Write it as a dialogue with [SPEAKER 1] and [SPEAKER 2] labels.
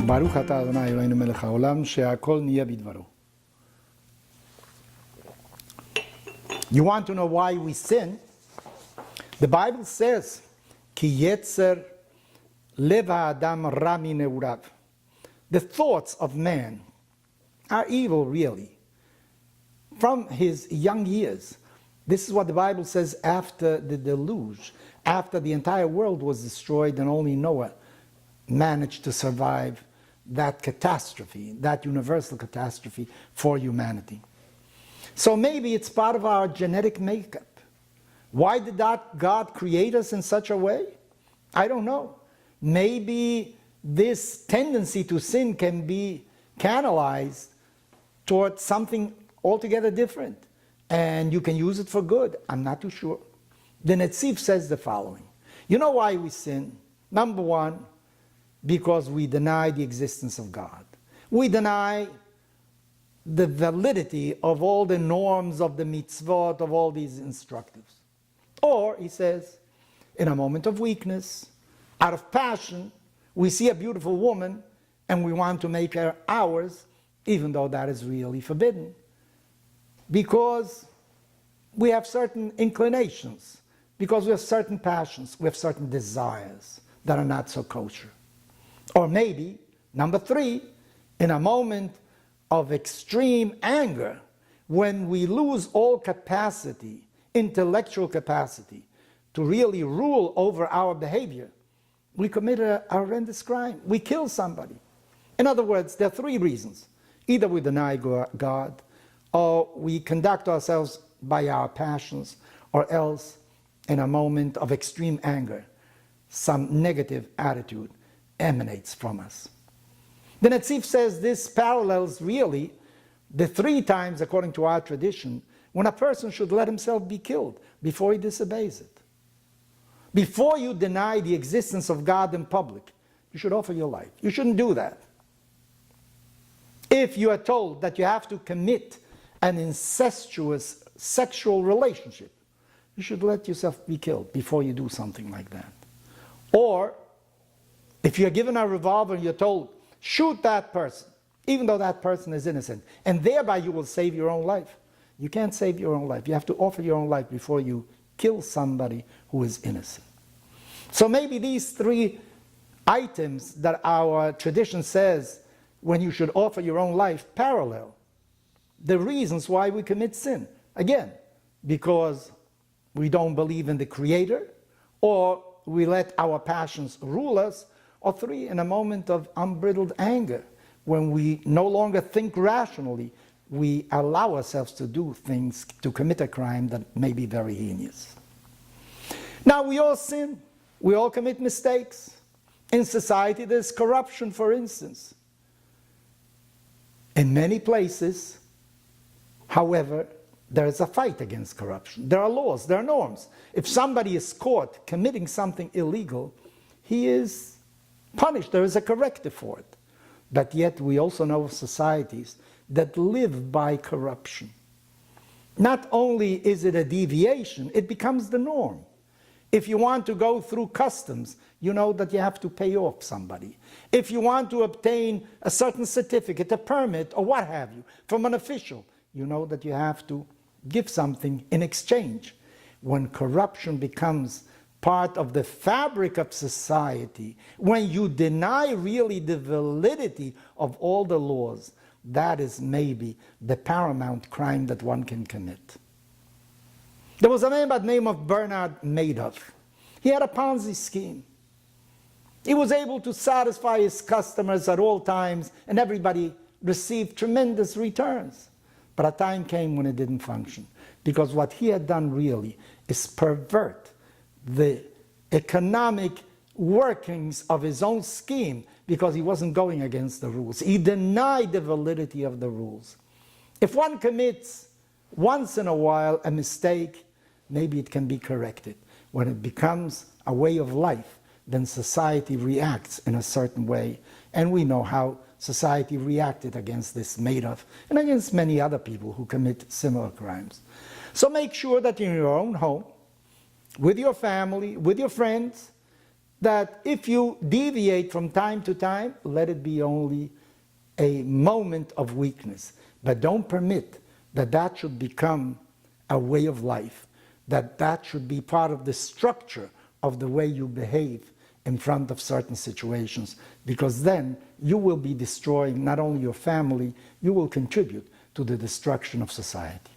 [SPEAKER 1] ברוך אתה אדוני אלוהינו מלך העולם שהכל נהיה בדברו. You want to know why we sin? The Bible says, כי יצר לב האדם רע מנעוריו. The thoughts of man are evil, really. From his young years. This is what the Bible says after the deluge, after the entire world was destroyed and only Noah managed to survive that catastrophe, that universal catastrophe for humanity. So maybe it's part of our genetic makeup. Why did God create us in such a way? I don't know. Maybe this tendency to sin can be canalized towards something altogether different, and you can use it for good. I'm not too sure. The Netziv says the following. You know why we sin? Number one, because we deny the existence of God. We deny the validity of all the norms of the mitzvot, of all these instructives. Or, he says, in a moment of weakness, out of passion, we see a beautiful woman and we want to make her ours, even though that is really forbidden. Because we have certain inclinations, because we have certain passions, we have certain desires that are not so kosher. Or maybe, number three, in a moment of extreme anger, when we lose all capacity, intellectual capacity, to really rule over our behavior, we commit a horrendous crime. We kill somebody. In other words, there are three reasons. Either we deny God, or we conduct ourselves by our passions, or else, in a moment of extreme anger, some negative attitude emanates from us. The Netziv says this parallels really the three times, according to our tradition, when a person should let himself be killed before he disobeys it. Before you deny the existence of God in public, you should offer your life. You shouldn't do that. If you are told that you have to commit an incestuous sexual relationship, you should let yourself be killed before you do something like that. Or, if you're given a revolver and you're told, shoot that person, even though that person is innocent, and thereby you will save your own life. You can't save your own life. You have to offer your own life before you kill somebody who is innocent. So maybe these three items that our tradition says when you should offer your own life parallel the reasons why we commit sin. Again, because we don't believe in the Creator, or we let our passions rule us, or three, in a moment of unbridled anger, when we no longer think rationally, we allow ourselves to do things, to commit a crime that may be very heinous. Now, we all sin. We all commit mistakes. In society, there's corruption, for instance. In many places, however, there is a fight against corruption. There are laws, there are norms. If somebody is caught committing something illegal, he is punished. There is a corrective for it. But yet we also know of societies that live by corruption. Not only is it a deviation, it becomes the norm. If you want to go through customs, you know that you have to pay off somebody. If you want to obtain a certain certificate, a permit, or what have you, from an official, you know that you have to give something in exchange. When corruption becomes part of the fabric of society, when you deny really the validity of all the laws, that is maybe the paramount crime that one can commit. There was a man by the name of Bernard Madoff. He had a Ponzi scheme. He was able to satisfy his customers at all times, and everybody received tremendous returns. But a time came when it didn't function, because what he had done really is pervert the economic workings of his own scheme, because he wasn't going against the rules. He denied the validity of the rules. If one commits once in a while a mistake, maybe it can be corrected. When it becomes a way of life, then society reacts in a certain way. And we know how society reacted against this Madoff and against many other people who commit similar crimes. So make sure that in your own home, with your family, with your friends, that if you deviate from time to time, let it be only a moment of weakness. But don't permit that that should become a way of life, that that should be part of the structure of the way you behave in front of certain situations, because then you will be destroying not only your family, you will contribute to the destruction of society.